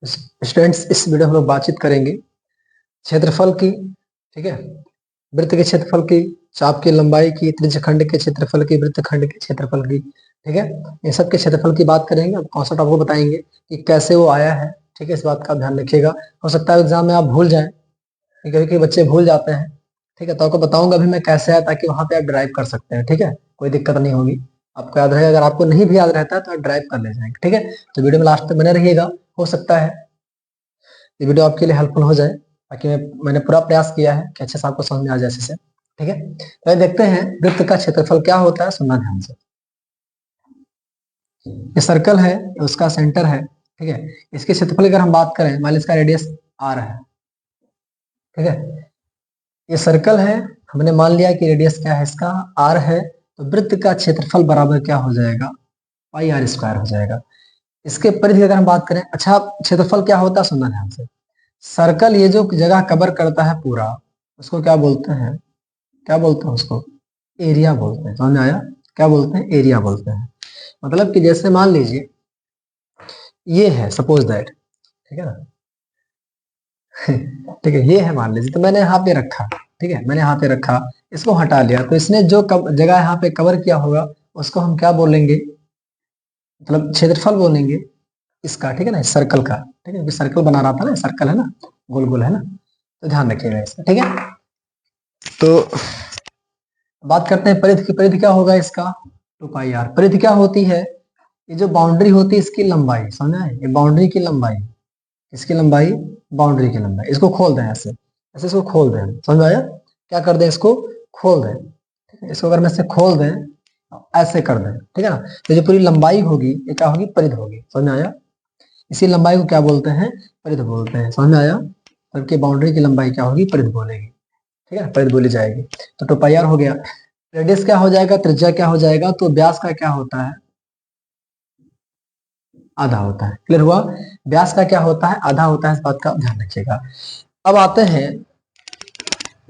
Students, इस video में हम लोग बातचीत करेंगे क्षेत्रफल की। ठीक है, वृत्त के क्षेत्रफल की, चाप की लंबाई की, त्रिज्यखंड के क्षेत्रफल की, वृत्तखंड के क्षेत्रफल की। ठीक है, इन सब के क्षेत्रफल की बात करेंगे। अब कॉन्सेप्ट आपको बताएंगे कि कैसे वो आया है। ठीक है, इस बात का ध्यान रखिएगा। हो सकता है एग्जाम में आप भूल जाएं, क्योंकि बच्चे भूल जाते हैं। ठीक है, तो आपको बताऊंगा अभी मैं कैसे आया, ताकि वहां पे आप ड्राइव कर सकते हैं। ठीक है, कोई दिक्कत नहीं होगी, आपको याद रहेगा। अगर आपको नहीं भी याद रहता है तो आप ड्राइव कर ले जाएंगे। ठीक है, तो वीडियो में लास्ट तक बने रहिएगा। हो सकता है ये वीडियो आपके लिए हेल्पफुल हो जाए, ताकि मैंने पूरा प्रयास किया है कि अच्छे से आपको समझ में आ जाए अच्छे से। ठीक है, तो देखते हैं वृत्त का क्षेत्रफल क्या होता है। सुनना ध्यान से। ये सर्कल है, उसका सेंटर है। ठीक है, इसके क्षेत्रफल की अगर हम बात करें, मान लीजिए इसका रेडियस आर है। ठीक है, ये सर्कल है, हमने मान लिया कि रेडियस क्या है इसका, आर है। तो वृत्त का क्षेत्रफल बराबर क्या हो जाएगा, पाई आर स्क्वायर हो जाएगा। इसके परिधि की अगर हम बात करें, अच्छा क्षेत्रफल क्या होता है, सुनना ध्यान से। सर्कल ये जो जगह कवर करता है पूरा, उसको क्या बोलते हैं, क्या बोलते हैं उसको, एरिया बोलते हैं। समझ में आया, क्या बोलते हैं, एरिया बोलते हैं। मतलब कि जैसे मान लीजिए ये है, सपोज दैट, ठीक है ना ठीक है, ये है मान लीजिए, तो मैंने यहाँ पे रखा। ठीक है, मैंने यहाँ पे रखा, इसको हटा लिया, तो इसने जो जगह यहाँ पे कवर किया होगा उसको हम क्या बोलेंगे, मतलब क्षेत्रफल बोलेंगे इसका। ठीक है ना, सर्कल का। ठीक है, सर्कल बना रहा था ना, सर्कल है ना, गोल गोल है ना, तो ध्यान रखिएगा इसका। ठीक है, तो बात करते हैं परिधि की। परिधि क्या होगा इसका, 2 पाई आर। परिधि क्या होती है, ये जो बाउंड्री होती है इसकी लंबाई। समझा है, ये बाउंड्री की लंबाई, इसकी लंबाई, बाउंड्री की लंबाई। इसको खोल दें ऐसे, ऐसे इसको खोल दें। समझ में आया, क्या कर दें, इसको खोल दें। ठीक है, इसको अगर मैं ऐसे खोल दें, ऐसे कर दें, ठीक है ना, तो जो पूरी लंबाई होगी ये क्या होगी, परिधि होगी। समझ में आया, इसी लंबाई को क्या बोलते हैं, परिधि बोलते हैं। समझ में आया, सबकी बाउंड्री की लंबाई क्या होगी, परिधि बोलेगी। ठीक है, परिधि बोली जाएगी। तो 2 पाई आर हो गया। रेडियस क्या हो जाएगा, त्रिज्या क्या हो जाएगा, तो व्यास का क्या होता है, आधा होता है। क्लियर हुआ, व्यास का क्या होता है, आधा होता है। इस बात का ध्यान रखिएगा। अब आते हैं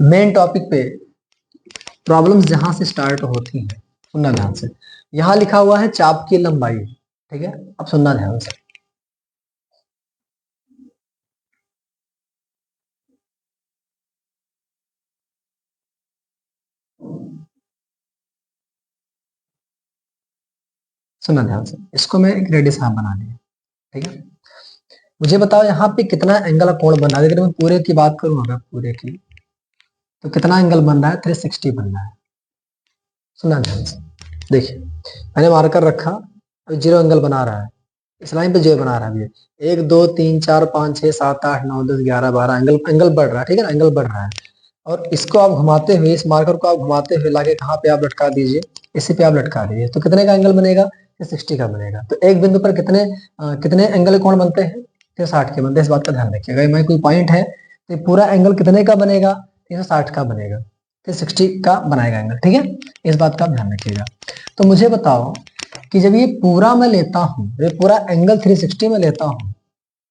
मेन टॉपिक पे, प्रॉब्लम्स जहां से स्टार्ट होती हैं। सुनना ध्यान से, यहां लिखा हुआ है चाप की लंबाई। ठीक है, अब सुनना ध्यान से। सुनना ध्यान से, इसको मैं एक रेडियस यहाँ बना लिया। ठीक है, मुझे बताओ यहाँ पे कितना एंगल का कोण बन रहा है। अगर मैं पूरे की बात करूँ, अगर पूरे की, तो कितना एंगल बन रहा है, 360 बन रहा है। सुना ध्यान से, देखिए मैंने मार्कर रखा, अभी 0 एंगल बना रहा है, इस लाइन पे 0 बना रहा है अभी। 1 2 3 4 5 6 7 8 9 10 11 12 एंगल, एंगल बढ़ रहा है। ठीक है ना, एंगल बढ़ रहा है। और इसको आप घुमाते हुए, इस मार्कर को आप घुमाते हुए लाके कहाँ पे आप लटका दीजिए, इसी पे आप लटका दीजिए, तो कितने का एंगल बनेगा, 60 का बनेगा। तो एक बिंदु पर कितने कितने एंगल कोण बनते हैं, 360 के बनते हैं। इस बात का ध्यान रखिएगा। मैं कोई पॉइंट है तो पूरा एंगल कितने का बनेगा, 360 का बनेगा, 360 का बनाएगा एंगल। ठीक है, इस बात का ध्यान रखिएगा। तो मुझे बताओ कि जब ये पूरा मैं लेता हूं, ये पूरा एंगल 360 में लेता हूं,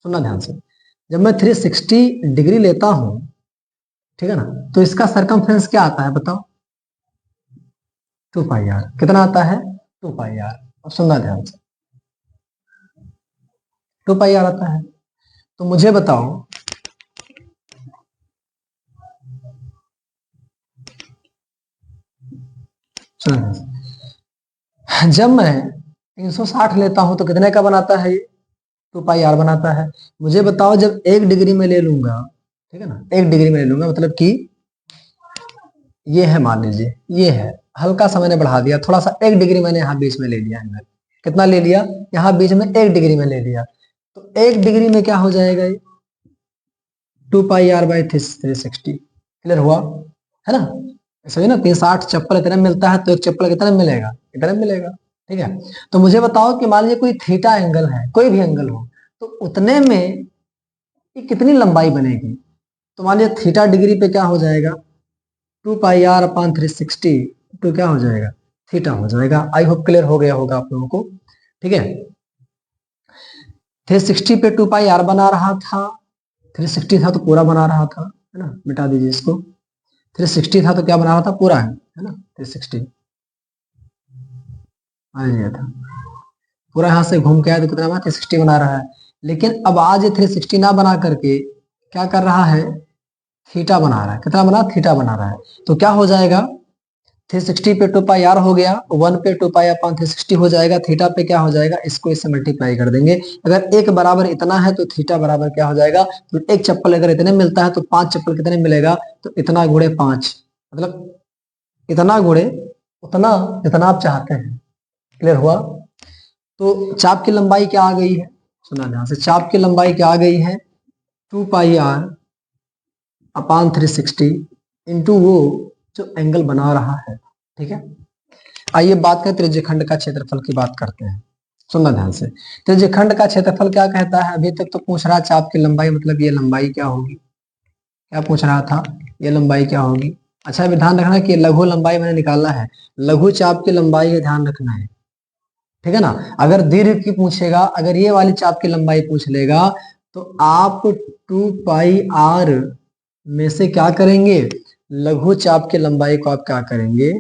सुनना ध्यान से, जब मैं 360 डिग्री लेता हूं, ठीक है ना, तो इसका सरकमफ्रेंस क्या आता है बताओ, 2 पाई आर। कितना आता है, 2 पाई आर। अब सुनना ध्यान से, 2 पाई आर आता है। तो मुझे बताओ, सुनना ध्यान से, जब मैं 360 लेता हूं तो कितने का बनाता है ये, 2 पाई आर बनाता है। मुझे बताओ जब 1 डिग्री में ले लूंगा, ठीक है ना, 1 डिग्री में ले लूंगा, मतलब कि ये है, मान लीजिए ये है, हल्का सा मैंने बढ़ा दिया, थोड़ा सा 1 डिग्री मैंने यहाँ बीच में ले लिया एंगल। कितना ले लिया, यहाँ बीच में 1 डिग्री में ले लिया। तो 1 डिग्री में क्या हो जाएगा ये, 2 पाई आर/360। क्लियर हुआ, है ना, ऐसा ही ना, 360 चप्पल इतने मिलता है, तो एक चप्पल कितने मिलेगा, इतने मिलेगा। ठीक है, तो मुझे बताओ कि मान लीजिए कोई थीटा एंगल है, कोई भी एंगल हो, तो उतने में ये कितनी लंबाई बनेगी। तो मान लीजिए थीटा डिग्री पे क्या हो जाएगा, 2 पाई आर/360, तो क्या हो जाएगा, थीटा हो जाएगा। आई होप क्लियर हो गया होगा आप लोगों को। ठीक है, 360 पे 2 पाई आर बना रहा था, 360 था तो पूरा बना रहा था, है ना, मिटा दीजिए इसको। 360 था तो क्या बना रहा था, पूरा है ना, 360 आ गया था, पूरा यहाँ से घूम के आया तो कितना बना, 360 बना रहा है। लेकिन अब आज ये 360 ना बना करके क्या कर रहा है, थीटा बना रहा है। कितना बना, थीटा बना रहा है। तो क्या हो जाएगा, 360 पे 2 पाई आर हो गया, 1 पे 2 पाई अपॉन 360 हो जाएगा, थीटा पे क्या हो जाएगा, इसको इससे मल्टीप्लाई कर देंगे। अगर एक बराबर इतना है तो थीटा बराबर क्या हो जाएगा, तो एक चप्पल अगर इतने मिलता है तो 5 चप्पल कितने मिलेगा, तो इतना गुणे 5, मतलब इतना गुणे उतना जितना आप चाहते हैं। क्लियर हुआ। तो चाप की लंबाई क्या आ गई है, सुना ध्यान से, चाप की लंबाई क्या आ गई है, 2 पाई आर अपॉन 360 इंटू वो जो एंगल बना रहा है। ठीक है, आइए बात करें त्रिज्यखंड का क्षेत्रफल की बात करते हैं। सुनना ध्यान से, त्रिज्यखंड का क्षेत्रफल क्या कहता है, अभी तक तो पूछ रहा चाप की लंबाई, मतलब ये लंबाई क्या होगी, क्या पूछ रहा था, ये लंबाई क्या होगी। अच्छा अभी ध्यान रखना कि लघु लंबाई मैंने निकाला है, लघु चाप की लंबाई का ध्यान रखना है। ठीक है ना, अगर दीर्घ की पूछेगा, अगर ये वाली चाप की लंबाई पूछ लेगा तो आप 2 पाई आर में से क्या करेंगे, लघु चाप की लंबाई को आप क्या करेंगे,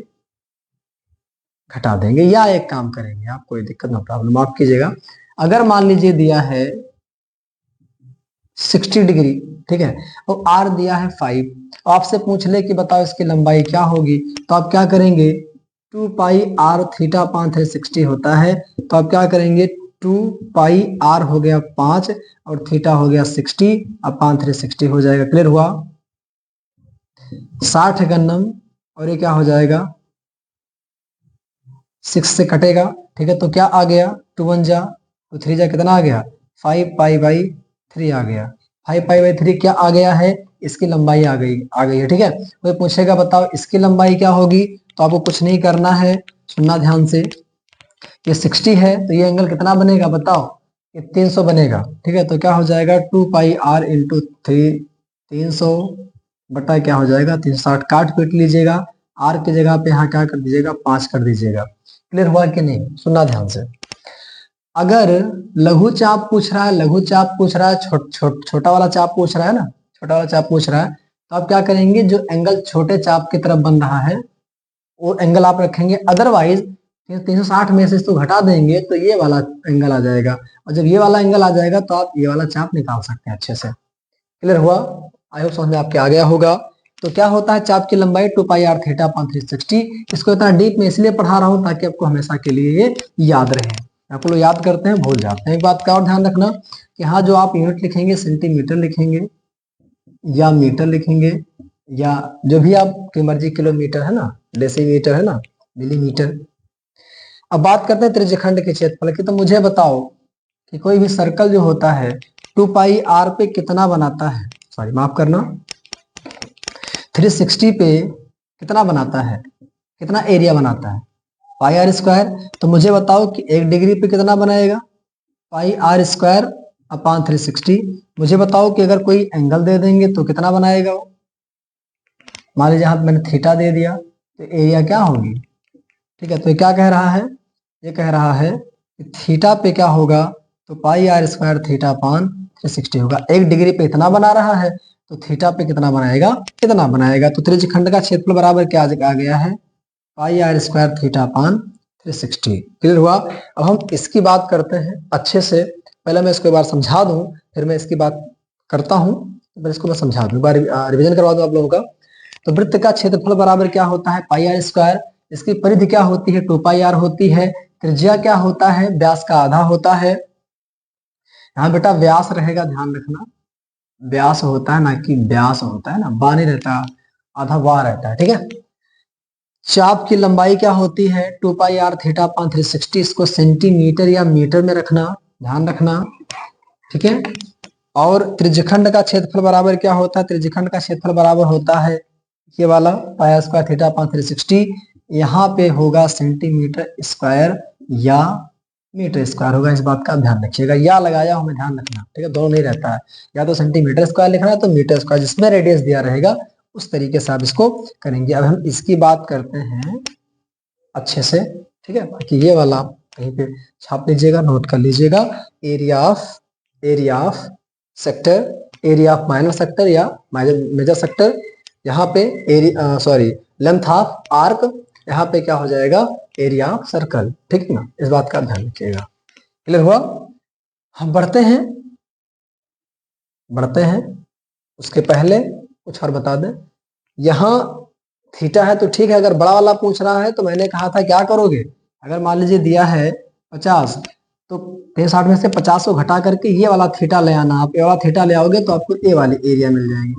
घटा देंगे, या एक काम करेंगे, आप कोई दिक्कत ना प्रॉब्लम, माफ कीजिएगा। अगर मान लीजिए दिया है 60 डिग्री, ठीक है, और आर दिया है 5, आपसे पूछ ले कि बताओ इसकी लंबाई क्या होगी, तो आप क्या करेंगे, 2 पाई आर थीटा अपान 360 होता है, तो आप क्या करेंगे, 2 पाई आर हो गया 5 और थीटा हो गया 60 अपान 360 हो जाएगा। क्लियर हुआ, 60 गन्नम और ये क्या हो जाएगा, 6 से कटेगा। ठीक है, तो क्या आ गया, 2 1 जा तो 3 जा कितना आ गया, 5 पाई बाई 3 आ गया। 5 पाई बाई 3 क्या आ गया है, इसकी लंबाई आ गई है। ठीक है, कोई पूछेगा बताओ इसकी लंबाई क्या होगी, तो आपको कुछ नहीं करना है, सुनना ध्यान से, ये 60 है तो ये एंगल कितना बनेगा बताओ, ये 300 बनेगा। ठीक है, तो क्या हो जाएगा, 2 पाई आर इंटू 300 बटा क्या हो जाएगा, 360, काट पीट लीजिएगा, आर की जगह पे यहाँ क्या कर दीजिएगा, 5 कर दीजिएगा। क्लियर हुआ कि नहीं, सुनना ध्यान से। अगर लघु चाप पूछ रहा है, लघु चाप पूछ रहा है, छोटा वाला चाप पूछ रहा है ना, छोटा वाला चाप पूछ रहा है, तो आप क्या करेंगे, जो एंगल छोटे चाप की तरफ बन रहा है वो एंगल आप रखेंगे, अदरवाइज 360 में से इसको घटा देंगे तो ये वाला एंगल आ जाएगा, और जब ये वाला एंगल आ जाएगा तो आप ये वाला चाप निकाल सकते हैं अच्छे से। क्लियर हुआ, आई होप समझ में आपके आ गया होगा। तो क्या होता है चाप की लंबाई 2 पाई आर थीटा अपॉन 360। इसको इतना डीप में इसलिए पढ़ा रहा हूं ताकि आपको हमेशा के लिए ये याद रहे। आप लोग याद करते हैं भूल जाते हैं। एक बात का और ध्यान रखना कि हाँ, जो आप यूनिट लिखेंगे सेंटीमीटर लिखेंगे या मीटर लिखेंगे या जो भी आपकी मर्जी, किलोमीटर है ना, डेसीमीटर है ना, मिलीमीटर। अब बात करते हैं त्रिज्यखंड के क्षेत्रफल की। तो मुझे बताओ कि कोई भी सर्कल जो होता है 2 पाई आर पे कितना बनाता है, सॉरी माफ करना, 360 पे कितना बनाता है, कितना एरिया बनाता है, पाई आर स्क्वायर। तो मुझे बताओ कि 1 डिग्री पे कितना बनाएगा, पाई आर स्क्वायर अपान 360। मुझे बताओ कि अगर कोई एंगल दे देंगे तो कितना बनाएगा वो, मान लीजिए यहाँ मैंने थीटा दे दिया तो एरिया क्या होगी। ठीक है, तो ये क्या कह रहा है, ये कह रहा है कि थीटा पे क्या होगा, तो पाई आर स्क्वायर थीटा अपान 360 होगा। 1 डिग्री पे इतना बना रहा है तो थीटा पे कितना बनाएगा, कितना बनाएगा। तो त्रिज्यखंड का क्षेत्रफल बराबर क्या आ गया है, pi r square theta upon 360। Clear हुआ। अब हम इसकी बात करते हैं अच्छे से। पहले मैं इसको एक बार समझा दूं, फिर मैं इसकी बात करता हूं, फिर इसको मैं समझा दूं, एक बार रिविजन करवा दूं आप लोगों का। तो वृत्त का क्षेत्रफल बराबर क्या होता है, पाई आर स्क्वायर। इसकी परिधि क्या होती है, 2 पाई आर होती है। त्रिज्या क्या होता है, व्यास का आधा होता है। यहाँ बेटा व्यास रहेगा, ध्यान रखना, व्यास होता है ना कि व्यास होता है ना, बा नहीं रहता, आधा वाह रहता है। ठीक है, चाप की लंबाई क्या होती है, 2 पाई आर थीटा अपान 360। इसको सेंटीमीटर या मीटर में रखना, ध्यान रखना। ठीक है, और त्रिज्यखंड का क्षेत्रफल बराबर क्या होता है, त्रिज्यखंड का क्षेत्रफल बराबर होता है ये वाला पाई आर स्क्वायर थीटा अपान 360। यहाँ पे होगा सेंटीमीटर स्क्वायर या मीटर स्क्वायर होगा, इस बात का ध्यान रखिएगा, या लगाया हमें ध्यान रखना। ठीक है, दोनों नहीं रहता है, या तो सेंटीमीटर स्क्वायर लिखना है तो मीटर स्क्वायर, जिसमें रेडियस दिया रहेगा उस तरीके से आप इसको करेंगे। अब हम इसकी बात करते हैं अच्छे से। ठीक है, बाकी ये वाला कहीं पे छाप लीजिएगा, नोट कर लीजिएगा। Area of sector, area of minor sector या मेजर सेक्टर, यहाँ पे area sorry length of arc, यहाँ पे क्या हो जाएगा, एरिया ऑफ सर्कल। ठीक है ना, इस बात का ध्यान रखिएगा। क्लियर हुआ। हम बढ़ते हैं बढ़ते हैं। उसके पहले कुछ और बता दें, यहाँ थीटा है तो ठीक है, अगर बड़ा वाला पूछ रहा है तो मैंने कहा था क्या करोगे, अगर मान लीजिए दिया है 50 तो 360 में से 50 को घटा करके ये वाला थीटा ले आना, आप ये वाला थीटा ले आओगे तो आपको ए वाली एरिया मिल जाएगी।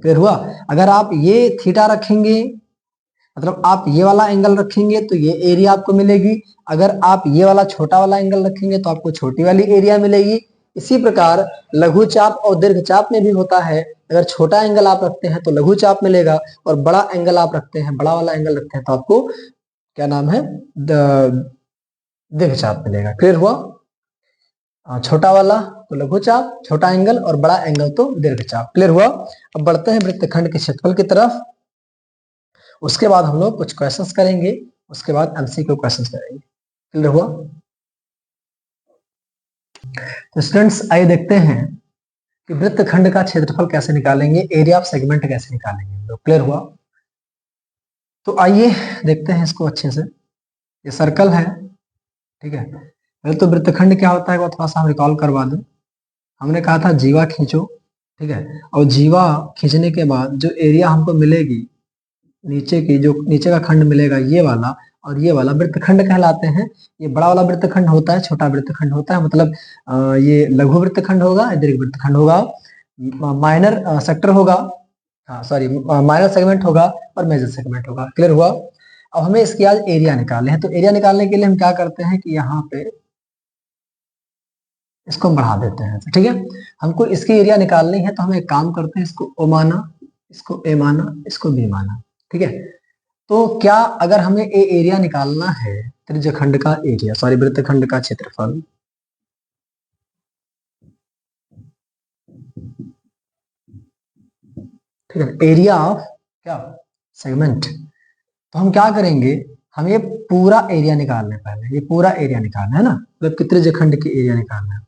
फिर हुआ, अगर आप ये थीटा रखेंगे मतलब आप ये वाला एंगल रखेंगे तो ये एरिया आपको मिलेगी, अगर आप ये वाला छोटा वाला एंगल रखेंगे तो आपको छोटी वाली एरिया मिलेगी। इसी प्रकार लघु चाप और दीर्घ चाप में भी होता है, अगर छोटा एंगल आप रखते हैं तो लघु चाप मिलेगा, और बड़ा एंगल आप रखते हैं, बड़ा वाला एंगल रखते हैं तो आपको क्या नाम है, दीर्घ चाप मिलेगा। क्लियर हुआ? छोटा वाला तो लघु चाप, छोटा एंगल, और बड़ा एंगल तो दीर्घ चाप। क्लियर हुआ? अब बढ़ते हैं वृत्तखंड के क्षेत्रफल की तरफ। उसके बाद हम लोग कुछ क्वेश्चंस करेंगे, उसके बाद एमसीक्यू क्वेश्चंस करेंगे। क्लियर हुआ? तो स्टूडेंट्स आइए देखते हैं कि वृत्तखंड का क्षेत्रफल कैसे निकालेंगे, एरिया ऑफ सेगमेंट कैसे निकालेंगे हम लोग। क्लियर हुआ? तो आइए देखते हैं इसको अच्छे से। ये सर्कल है, ठीक है। पहले तो वृत्तखंड क्या होता है वो थोड़ा सा हम रिकॉल करवा दें। हमने कहा था जीवा खींचो, ठीक है, और जीवा खींचने के बाद जो एरिया हमको मिलेगी नीचे की, जो नीचे का खंड मिलेगा ये वाला और ये वाला वृत्तखंड कहलाते हैं। ये बड़ा वाला वृत्तखंड होता है, छोटा वृत्तखंड होता है, मतलब ये लघु वृत्तखंड होगा, दीर्घ वृत्तखंड होगा, माइनर सेक्टर होगा, हाँ सॉरी माइनर सेगमेंट होगा और मेजर सेगमेंट होगा। क्लियर हुआ? अब हमें इसकी आज एरिया निकालने हैं, तो एरिया निकालने के लिए हम क्या करते हैं कि यहाँ पे इसको बढ़ा देते हैं, ठीक है। हमको इसकी एरिया निकालनी है तो हम एक काम करते हैं, इसको ओ माना, इसको ए माना, इसको बी माना, ठीक है। तो क्या अगर हमें ए एरिया निकालना है, त्रिज्यखंड का एरिया, सॉरी वृत्तखंड का क्षेत्रफल, ठीक है, एरिया ऑफ क्या सेगमेंट, तो हम क्या करेंगे, हम ये पूरा एरिया निकालना है, पहले ये पूरा एरिया निकालना है ना, मतलब कि त्रिज्यखंड की एरिया निकालना है।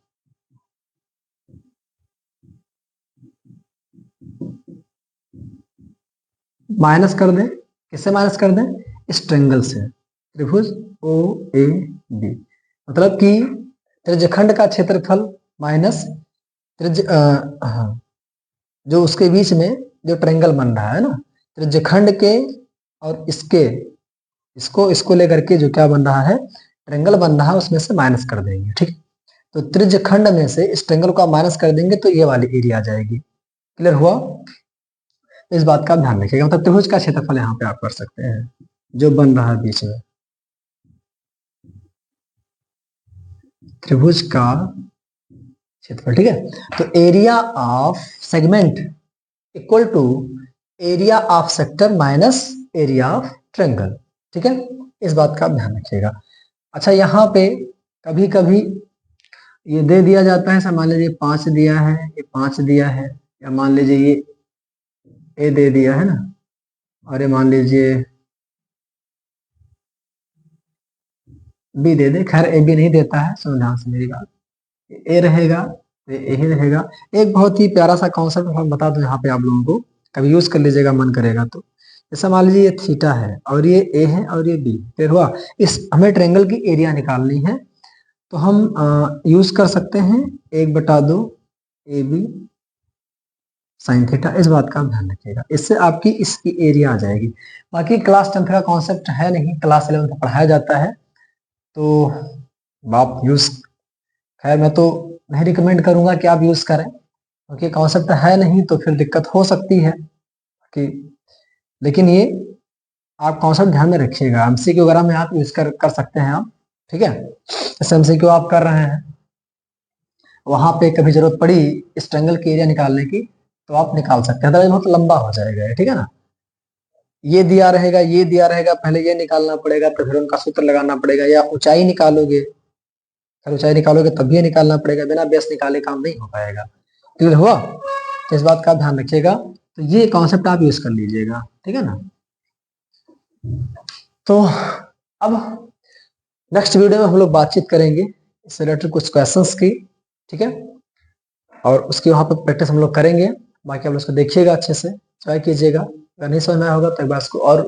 माइनस कर दें, किससे माइनस कर दें, इस ट्रेंगल से, त्रिभुज ओ ए बी, मतलब कि त्रिज्यखंड का क्षेत्रफल माइनस त्रिज्य हाँ, जो उसके बीच में जो ट्रेंगल बन रहा है ना, त्रिज्यखंड के और इसके, इसको इसको लेकर के जो क्या बन रहा है, ट्रेंगल बन रहा है, उसमें से माइनस कर देंगे, ठीक। तो त्रिज्यखंड में से इस ट्रेंगल को आप माइनस कर देंगे तो ये वाली एरिया आ जाएगी। क्लियर हुआ? इस बात का ध्यान रखिएगा, मतलब त्रिभुज का क्षेत्रफल यहाँ पे आप कर सकते हैं जो बन रहा है बीच में, त्रिभुज का क्षेत्रफल, ठीक है। तो area of segment equal to area of sector minus area of triangle, ठीक है। इस बात का ध्यान रखिएगा। अच्छा, यहाँ पे कभी कभी ये दे दिया जाता है, मान लीजिए 5 दिया है, ये 5 दिया है, या मान लीजिए ये ए दे दिया है ना, और ये मान लीजिए बी दे दे, खैर ए बी नहीं देता है, सुन ध्यान से मेरी बात, ए रहेगा तो ए ही रहेगा। एक बहुत ही प्यारा सा कॉन्सेप्ट हम बता दूं यहाँ पे आप लोगों को, कभी यूज कर लीजिएगा मन करेगा तो। जैसे मान लीजिए ये थीटा है और ये ए है और ये बी, फिर हुआ, इस हमें ट्रेंगल की एरिया निकालनी है, तो हम यूज कर सकते हैं 1/2 ए बी साइन थीटा। इस बात का ध्यान रखिएगा, इससे आपकी इसकी एरिया आ जाएगी। बाकी क्लास 10th का कॉन्सेप्ट है नहीं, क्लास 11th पढ़ाया जाता है, तो आप यूज, खैर मैं तो नहीं रिकमेंड करूंगा कि आप यूज करें, क्योंकि कॉन्सेप्ट है नहीं तो फिर दिक्कत हो सकती है कि, लेकिन ये आप कॉन्सेप्ट ध्यान में रखिएगा, एमसीक्यू वगैरह में आप यूज कर सकते हैं आप, ठीक है। जैसे एमसीक्यू आप कर रहे हैं, वहां पे कभी जरूरत पड़ी इस ट्रायंगल की एरिया निकालने की तो आप निकाल सकते हैं, तो बहुत लंबा हो जाएगा, ठीक है ना। ये दिया रहेगा, ये दिया रहेगा, पहले ये निकालना पड़ेगा तो फिर उनका सूत्र लगाना पड़ेगा, या ऊंचाई निकालोगे, फिर ऊंचाई निकालोगे तब भी ये निकालना पड़ेगा, बिना बेस निकाले काम नहीं हो पाएगा। क्लियर हुआ? तो इस बात का आप ध्यान रखिएगा, तो ये कॉन्सेप्ट आप यूज कर लीजिएगा, ठीक है ना। तो अब नेक्स्ट वीडियो में हम लोग बातचीत करेंगे इससे रिलेटेड कुछ क्वेश्चंस की, ठीक है, और उसकी वहां पर प्रैक्टिस हम लोग करेंगे। बाकी आप लोग उसको देखिएगा, अच्छे से ट्राई कीजिएगा, अगर नहीं समझ में आया होगा तो एक बार इसको और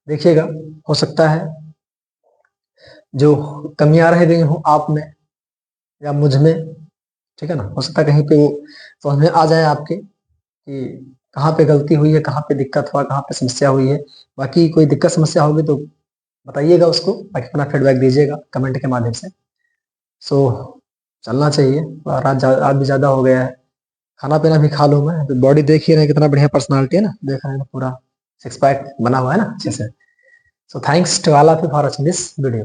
देखिएगा, हो सकता है जो कमियां रह गई हूँ आप में या मुझ में, ठीक है ना। हो सकता है कहीं पे वो समझ में आ जाए आपके कि कहाँ पे गलती हुई है, कहाँ पे दिक्कत हुआ, कहाँ पे समस्या हुई है। बाकी कोई दिक्कत समस्या होगी तो बताइएगा उसको, बाकी अपना फीडबैक दीजिएगा कमेंट के माध्यम से। सो चलना चाहिए, रात भी ज़्यादा हो गया है, खाना पीना भी खा लूँ मैं। तो बॉडी देख ही रहे हैं कितना बढ़िया पर्सनालिटी है ना, देख रहे हैं ना, पूरा सिक्स पैक बना हुआ है ना अच्छे से। So thanks to all of you for watching this video.